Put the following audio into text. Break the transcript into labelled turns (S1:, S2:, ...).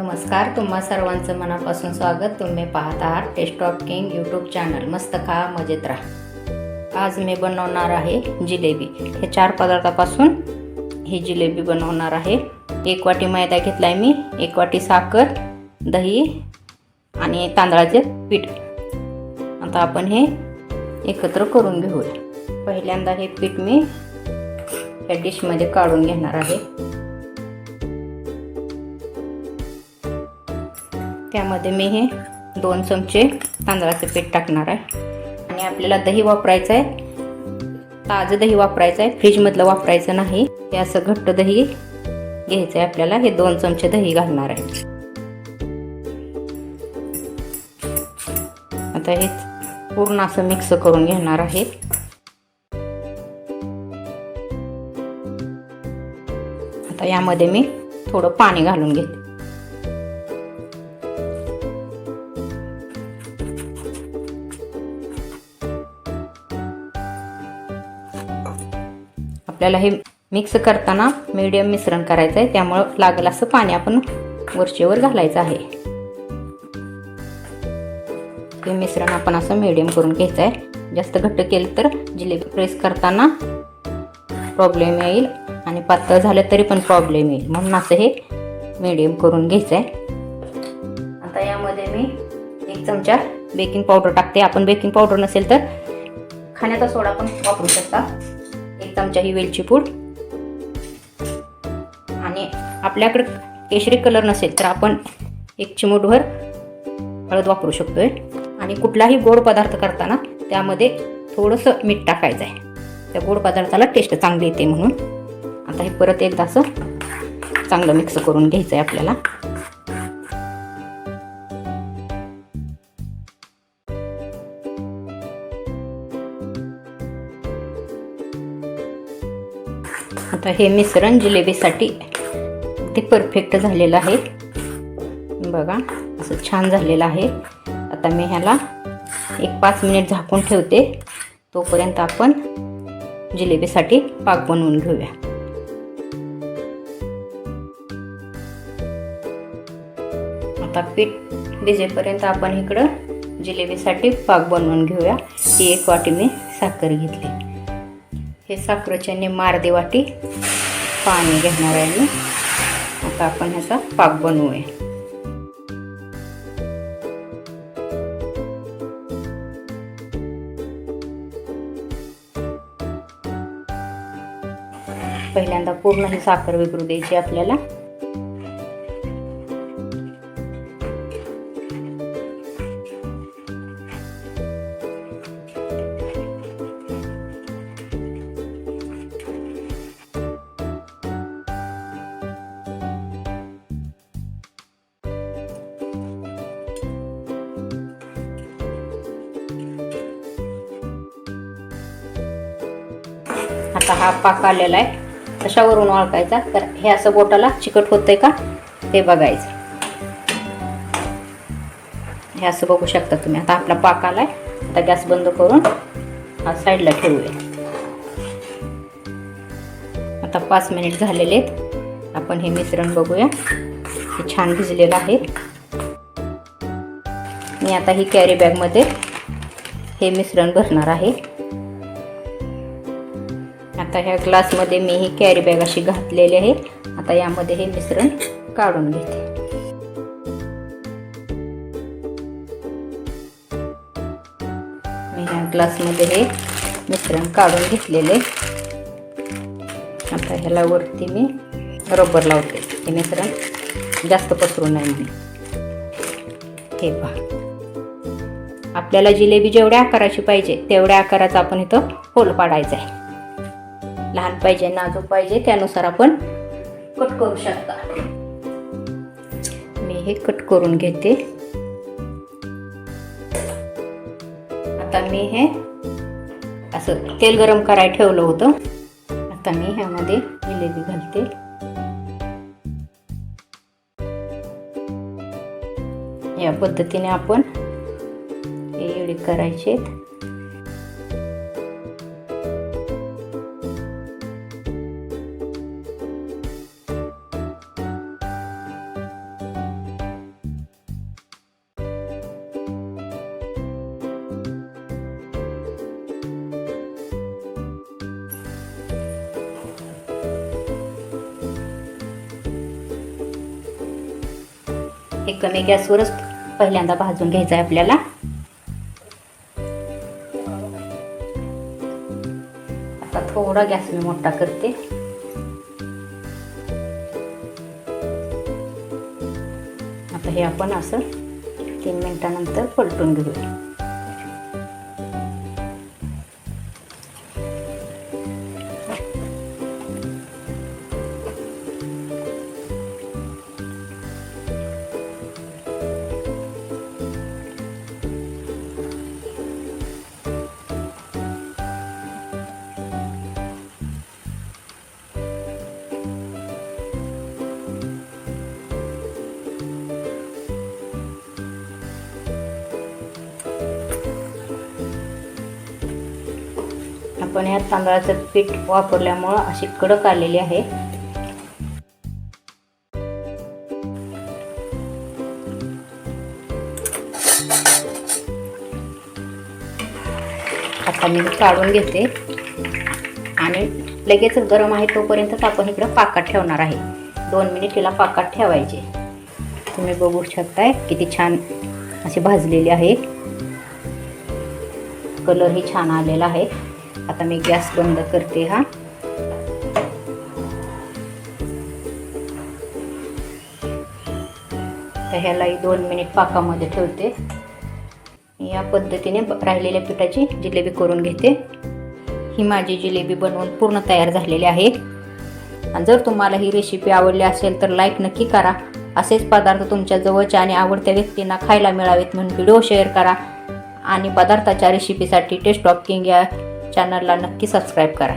S1: नमस्कार, तुम्हा सर्वांचं मनापासून स्वागत. तुम्ही पाहत आहात taste of king YouTube channel. मस्त खा, मजेत राहा. आज मी बनवणार आहे जिलेबी. हे 4 पदार्थापासून ही जिलेबी बनवणार आहे. 1 वाटी मैदा घेतलाय मी, 1 वाटी साखर, दही आणि तांदळाचे पीठ. आता आपण हे एकत्र करून घेऊया. पहिल्यांदा हे पीठ मी या डिशमध्ये काढून घेणार आहे. त्यामध्ये मी हे 2 चमचे तांदळाचे पीठ टाकणार आहे. आणि आपल्याला दही वापरायचं आहे, ताजं दही वापरायचं आहे, फ्रीजमधलं वापरायचं नाही. हे असं घट्ट दही घ्यायचं आहे आपल्याला. हे 2 चमचे दही घालणार आहे. आता हे पूर्ण असं मिक्स करून घेणार आहे. आता यामध्ये मी थोडं पाणी घालून घेते. आपल्याला हे मिक्स करताना मीडियम मिश्रण करायचं आहे, त्यामुळे लागेल असं पाणी आपण वरचेवर घालायचं आहे. हे मिश्रण आपण असं मीडियम करून घ्यायचं आहे. जास्त घट्ट केलं तर जिलेबी प्रेस करताना प्रॉब्लेम येईल आणि पातळ झालं तरी पण प्रॉब्लेम येईल, म्हणून असं हे मीडियम करून घ्यायचं आहे. आता यामध्ये मी 1 चमचा बेकिंग पावडर टाकते. आपण बेकिंग पावडर नसेल तर खाण्याचा सोडा पण वापरू शकता. 1 चमचा ही वेलची पूड. आणि आपल्याकडे केशरी कलर नसेल तर आपण 1 चिमूटभर हळद वापरू शकतोय. आणि कुठलाही गोड पदार्थ करताना त्यामध्ये थोडंसं मीठ टाकायचं आहे, त्या गोड पदार्थाला टेस्ट चांगली येते म्हणून. आता हे परत एकदा असं चांगलं मिक्स करून घ्यायचं आहे आपल्याला. आता हे मिश्रण जिलेबीसाठी ते परफेक्ट झालेलं आहे. बघा असं छान झालेलं आहे. आता मी ह्याला 5 मिनिट झाकून ठेवते. तोपर्यंत आपण जिलेबीसाठी पाक बनवून घेऊया. आता पीठ भिजेपर्यंत आपण इकडं जिलेबीसाठी पाक बनवून घेऊया. ही 1 वाटी मी साखर घेतली. हे साखरेच्या निम्मी अर्धी वाटी पाणी घेणार आहे मी. आता आपण ह्याचा पाक बनवूया. पहिल्यांदा पूर्ण ही साखर विघरू द्यायची आपल्याला. आता हा पाक आलेला आहे. कशावरून ओळखायचा तर हे असं बोटाला चिकट होतंय का ते बघायचं. हे असं बघू शकता तुम्ही. आता आपला पाक आलाय. आता गॅस बंद करून हा साईडला ठेवूया. आता 5 मिनिट झालेले आहेत. आपण हे मिश्रण बघूया. हे छान भिजलेलं आहे. मी आता ही कॅरी बॅगमध्ये हे मिश्रण भरणार आहे. आता ह्या ग्लासमध्ये मी ही कॅरी बॅग अशी घातलेली आहे. आता यामध्ये हे मिश्रण काढून घेते. मी ह्या ग्लासमध्ये हे मिश्रण काढून घेतलेले. आता ह्याला वरती मी रबर लावते. हे मिश्रण जास्त पसरू नये म्हणून. हे पहा, आपल्याला जिलेबी जेवढ्या आकाराची पाहिजे तेवढ्या आकाराचा आपण इथं होल पाडायचा आहे. लहान पाहिजे, नाजूक पाहिजे, त्यानुसार आपण कट करू शकता. मी हे कट करून घेते. आता मी हे असं तेल गरम करायला ठेवलं होतं. आता मी ह्यामध्ये जिलेबी घालते. या पद्धतीने आपण हे एवढे करायचे. हे कमी गॅसवरच पहिल्यांदा भाजून घ्यायचं आहे आपल्याला. आता थोडा गॅस मी मोठा करते. आता हे आपण असं 3 मिनिटानंतर पलटून घेऊया. आपण या तांदळाचं पीठ वापरल्यामुळं अशी कडक आलेली आहे. आता मी काढून घेते आणि लगेच गरम आहे तोपर्यंतच आपण इकडं पाकात ठेवणार आहे. 2 मिनिट तिला पाकात ठेवायचे. तुम्ही बघू शकताय किती छान अशी भाजलेली आहे. कलरही छान आलेला आहे. आता मी गॅस बंद करते. हा तर ह्यालाही 2 मिनिट पाकामध्ये ठेवते. या पद्धतीने राहिलेल्या पिठाची जिलेबी करून घेते. ही माझी जिलेबी बनवून पूर्ण तयार झालेली आहे. आणि जर तुम्हाला ही रेसिपी आवडली असेल तर लाईक नक्की करा. असेच पदार्थ तुमच्या जवळच्या आणि आवडत्या व्यक्तींना खायला मिळावेत म्हणून व्हिडिओ शेअर करा. आणि पदार्थाच्या रेसिपीसाठी टेस्ट ऑफ किंग या चॅनलला नक्की सबस्क्राईब करा.